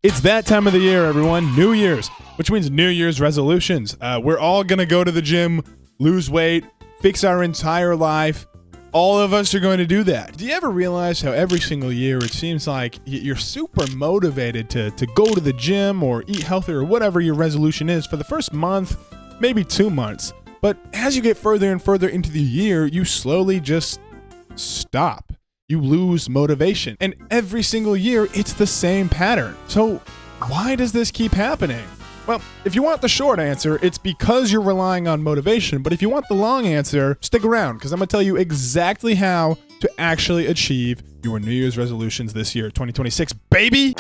It's that time of the year, everyone. New Year's, which means New Year's resolutions. We're all going to go to the gym, lose weight, fix our entire life. All of us are going to do that. Do you ever realize how every single year it seems like you're super motivated to go to the gym or eat healthy or whatever your resolution is for the first month, maybe 2 months. But as you get further and further into the year, you slowly just stop. You lose motivation. And every single year, it's the same pattern. So why does this keep happening? Well, if you want the short answer, it's because you're relying on motivation. But if you want the long answer, stick around, because I'm going to tell you exactly how to actually achieve your New Year's resolutions this year, 2026, baby!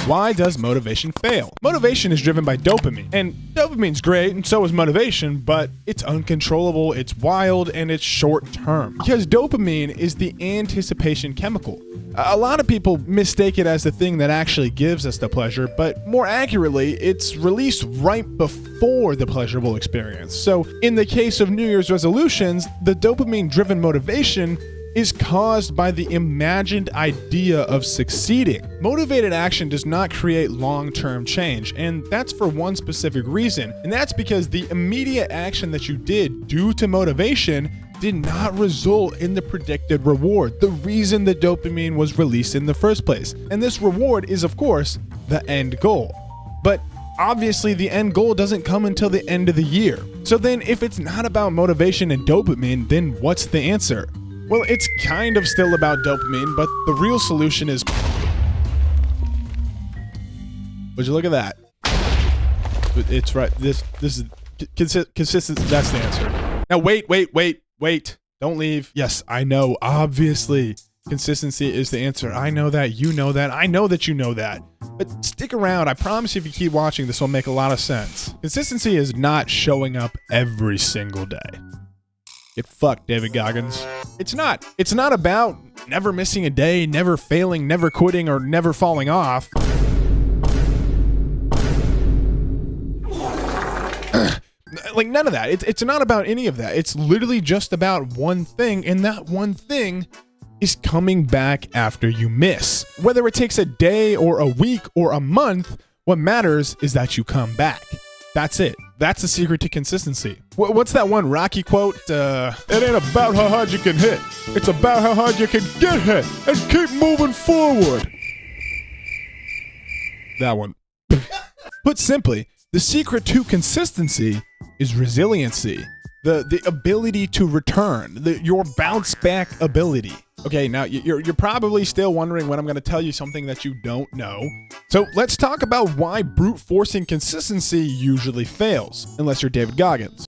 Why does motivation fail? Motivation is driven by dopamine, and dopamine's great, and so is motivation, but it's uncontrollable, it's wild, and it's short term. Because dopamine is the anticipation chemical. A lot of people mistake it as the thing that actually gives us the pleasure, but more accurately, it's released right before the pleasurable experience. So in the case of New Year's resolutions, the dopamine-driven motivation is caused by the imagined idea of succeeding. Motivated action does not create long-term change, and that's for one specific reason, and that's because the immediate action that you did due to motivation did not result in the predicted reward, the reason the dopamine was released in the first place. And this reward is, of course, the end goal. But obviously, the end goal doesn't come until the end of the year. So then, if it's not about motivation and dopamine, then what's the answer? Well, it's kind of still about dopamine, but the real solution is... Would you look at that? It's right. This is consistent. That's the answer. Now, wait. Don't leave. Yes, I know. Obviously, consistency is the answer. I know that. You know that. I know that you know that. But stick around. I promise you, if you keep watching, this will make a lot of sense. Consistency is not showing up every single day. Get fucked, David Goggins. It's not. It's not about never missing a day, never failing, never quitting, or never falling off. Like, none of that. It's not about any of that. It's literally just about one thing, and that one thing is coming back after you miss. Whether it takes a day or a week or a month, what matters is that you come back. That's it. That's the secret to consistency. What's that one Rocky quote? It ain't about how hard you can hit. It's about how hard you can get hit and keep moving forward. That one. Put simply, the secret to consistency is resiliency. The ability to return, your bounce back ability. Okay, now you're probably still wondering when I'm going to tell you something that you don't know. So let's talk about why brute forcing consistency usually fails, unless you're David Goggins.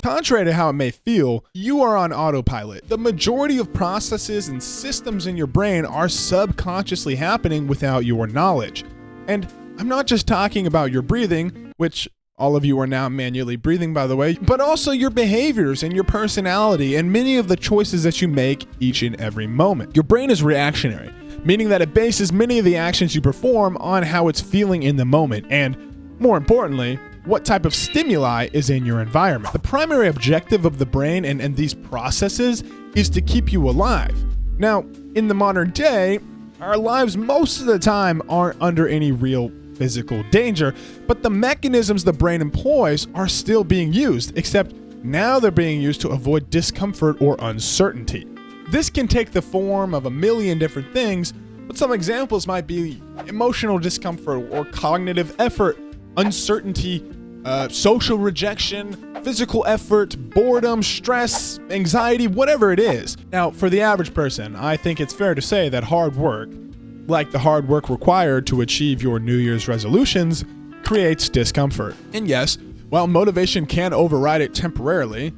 Contrary to how it may feel, you are on autopilot. The majority of processes and systems in your brain are subconsciously happening without your knowledge. And I'm not just talking about your breathing, which all of you are now manually breathing, by the way, but also your behaviors and your personality and many of the choices that you make each and every moment. Your brain is reactionary, meaning that it bases many of the actions you perform on how it's feeling in the moment and, more importantly, what type of stimuli is in your environment. The primary objective of the brain and these processes is to keep you alive. Now, in the modern day, our lives most of the time aren't under any real physical danger, but the mechanisms the brain employs are still being used, except now they're being used to avoid discomfort or uncertainty. This can take the form of a million different things, but some examples might be emotional discomfort or cognitive effort, uncertainty, social rejection, physical effort, boredom, stress, anxiety, whatever it is. Now, for the average person, I think it's fair to say that hard work, like the hard work required to achieve your New Year's resolutions, creates discomfort. And yes, while motivation can override it temporarily,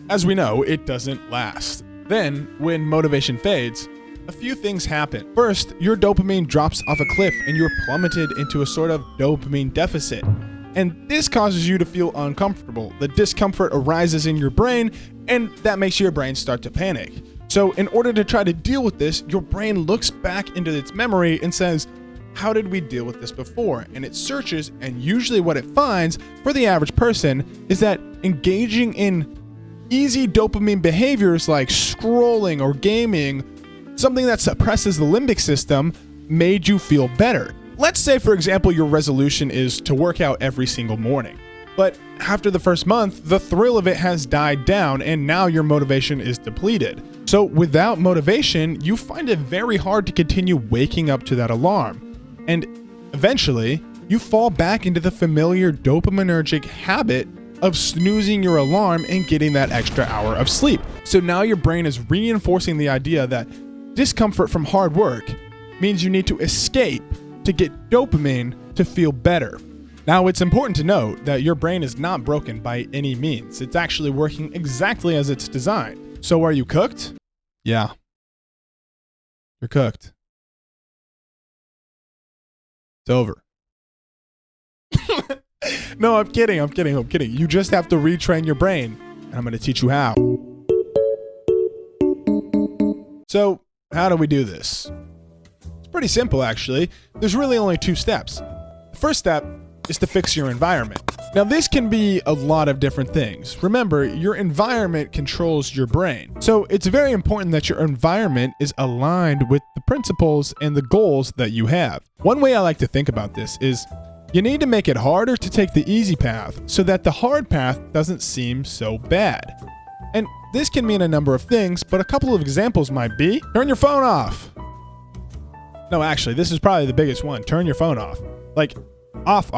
as we know, it doesn't last. Then, when motivation fades, a few things happen. First, your dopamine drops off a cliff and you're plummeted into a sort of dopamine deficit. And this causes you to feel uncomfortable. The discomfort arises in your brain, and that makes your brain start to panic. So in order to try to deal with this, your brain looks back into its memory and says, how did we deal with this before? And it searches, and usually what it finds for the average person is that engaging in Easy dopamine behaviors like scrolling or gaming, something that suppresses the limbic system, made you feel better. Let's say, for example, your resolution is to work out every single morning. But after the first month, the thrill of it has died down and now your motivation is depleted. So without motivation, you find it very hard to continue waking up to that alarm. And eventually, you fall back into the familiar dopaminergic habit of snoozing your alarm and getting that extra hour of sleep. So now your brain is reinforcing the idea that discomfort from hard work means you need to escape to get dopamine to feel better. Now, it's important to note that your brain is not broken by any means. It's actually working exactly as it's designed. So are you cooked? Yeah. You're cooked. It's over. No, I'm kidding. You just have to retrain your brain, and I'm going to teach you how. So, how do we do this? It's pretty simple, actually. There's really only 2 steps. The first step is to fix your environment. Now, this can be a lot of different things. Remember, your environment controls your brain. So it's very important that your environment is aligned with the principles and the goals that you have. One way I like to think about this is you need to make it harder to take the easy path so that the hard path doesn't seem so bad. And this can mean a number of things, but a couple of examples might be turn your phone off. No, actually, this is probably the biggest one. Turn your phone off. Like, off.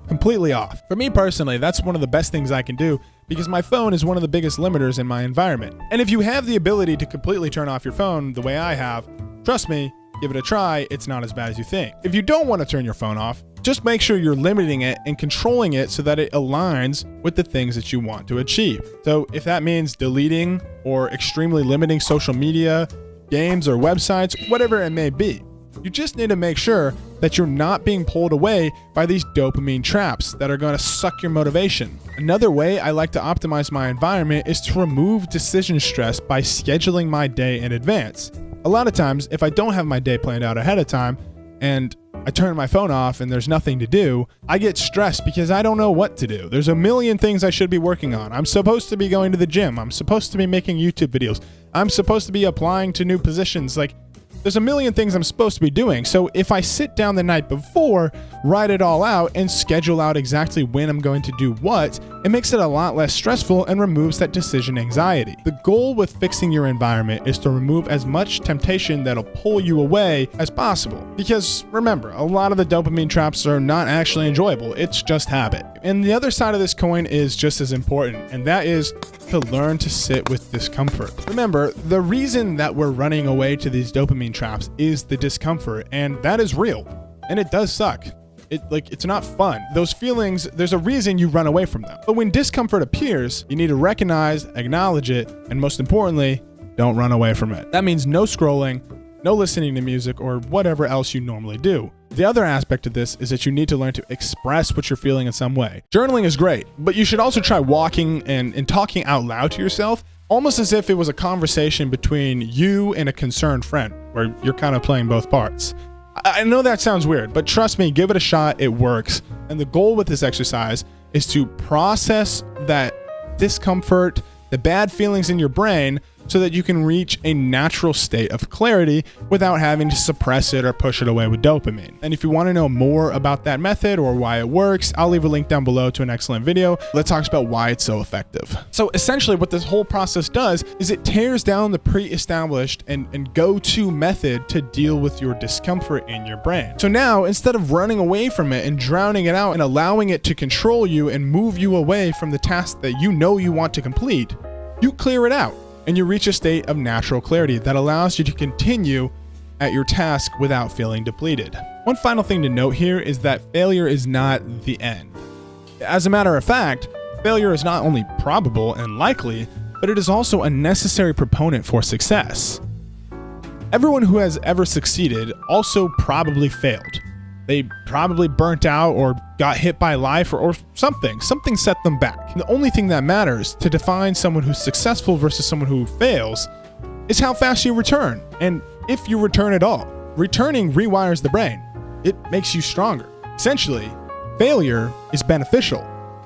Completely off. For me personally, that's one of the best things I can do because my phone is one of the biggest limiters in my environment. And if you have the ability to completely turn off your phone the way I have, trust me, give it a try, it's not as bad as you think. If you don't want to turn your phone off, just make sure you're limiting it and controlling it so that it aligns with the things that you want to achieve. So if that means deleting or extremely limiting social media, games, or websites, whatever it may be, you just need to make sure that you're not being pulled away by these dopamine traps that are going to suck your motivation. Another way I like to optimize my environment is to remove decision stress by scheduling my day in advance. A lot of times, if I don't have my day planned out ahead of time and I turn my phone off and there's nothing to do, I get stressed because I don't know what to do. There's a million things I should be working on. I'm supposed to be going to the gym. I'm supposed to be making YouTube videos. I'm supposed to be applying to new positions. Like, there's a million things I'm supposed to be doing. So if I sit down the night before, write it all out, and schedule out exactly when I'm going to do what, it makes it a lot less stressful and removes that decision anxiety. The goal with fixing your environment is to remove as much temptation that'll pull you away as possible. Because remember, a lot of the dopamine traps are not actually enjoyable. It's just habit. And the other side of this coin is just as important, and that is to learn to sit with discomfort. Remember, the reason that we're running away to these dopamine traps is the discomfort, and that is real. And it does suck. It's not fun. Those feelings, there's a reason you run away from them. But when discomfort appears, you need to recognize, acknowledge it, and most importantly, don't run away from it. That means no scrolling, no listening to music, or whatever else you normally do. The other aspect of this is that you need to learn to express what you're feeling in some way. Journaling is great, but you should also try walking and talking out loud to yourself, almost as if it was a conversation between you and a concerned friend, where you're kind of playing both parts. I know that sounds weird, but trust me, give it a shot, it works. And the goal with this exercise is to process that discomfort, the bad feelings in your brain, so that you can reach a natural state of clarity without having to suppress it or push it away with dopamine. And if you want to know more about that method or why it works, I'll leave a link down below to an excellent video that talks about why it's so effective. So essentially what this whole process does is it tears down the pre-established and go-to method to deal with your discomfort in your brain. So now, instead of running away from it and drowning it out and allowing it to control you and move you away from the task that you know you want to complete, you clear it out. And you reach a state of natural clarity that allows you to continue at your task without feeling depleted. One final thing to note here is that failure is not the end. As a matter of fact, failure is not only probable and likely, but it is also a necessary proponent for success. Everyone who has ever succeeded also probably failed. They probably burnt out or got hit by life or something. Something set them back. And the only thing that matters to define someone who's successful versus someone who fails is how fast you return, and if you return at all. Returning rewires the brain. It makes you stronger. Essentially, failure is beneficial.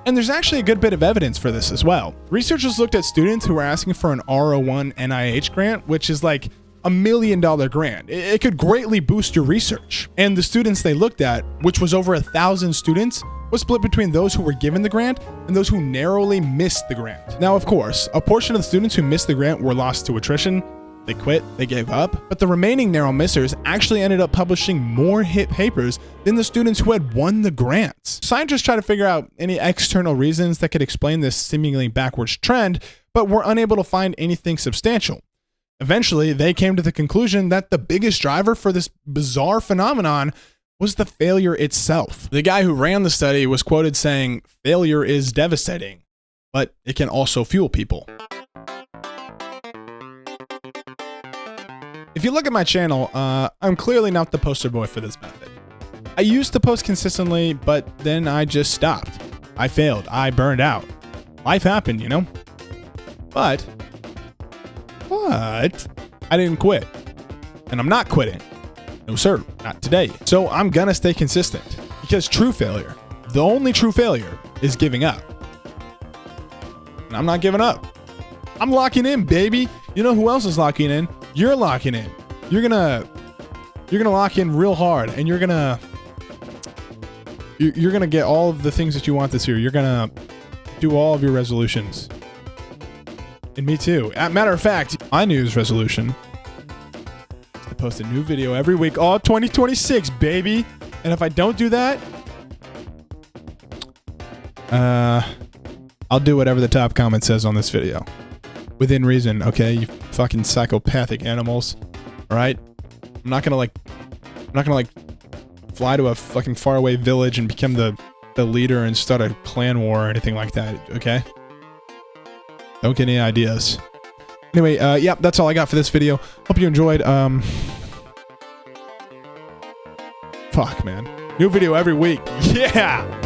And there's actually a good bit of evidence for this as well. Researchers looked at students who were asking for an R01 NIH grant, which is like $1 million grant. It could greatly boost your research. And the students they looked at, which was over 1,000 students, was split between those who were given the grant and those who narrowly missed the grant. Now, of course, a portion of the students who missed the grant were lost to attrition. They quit, they gave up, but the remaining narrow missers actually ended up publishing more hit papers than the students who had won the grants. Scientists try to figure out any external reasons that could explain this seemingly backwards trend, but were unable to find anything substantial. Eventually, they came to the conclusion that the biggest driver for this bizarre phenomenon was the failure itself. The guy who ran the study was quoted saying, "Failure is devastating, but it can also fuel people." If you look at my channel, I'm clearly not the poster boy for this method. I used to post consistently, but then I just stopped. I failed. I burned out. Life happened, you know? But I didn't quit. And I'm not quitting. No sir, not today. So I'm gonna stay consistent. Because true failure, the only true failure, is giving up. And I'm not giving up. I'm locking in, baby. You know who else is locking in? You're locking in. You're gonna lock in real hard, and you're gonna get all of the things that you want this year. You're gonna do all of your resolutions. And me too. Matter of fact, my New Year's resolution is to post a new video every week, all 2026, baby. And if I don't do that, I'll do whatever the top comment says on this video. Within reason, okay, you fucking psychopathic animals. All right? I'm not gonna fly to a fucking faraway village and become the leader and start a clan war or anything like that, okay? Don't get any ideas. Anyway, yeah, that's all I got for this video. Hope you enjoyed. Fuck, man. New video every week. Yeah!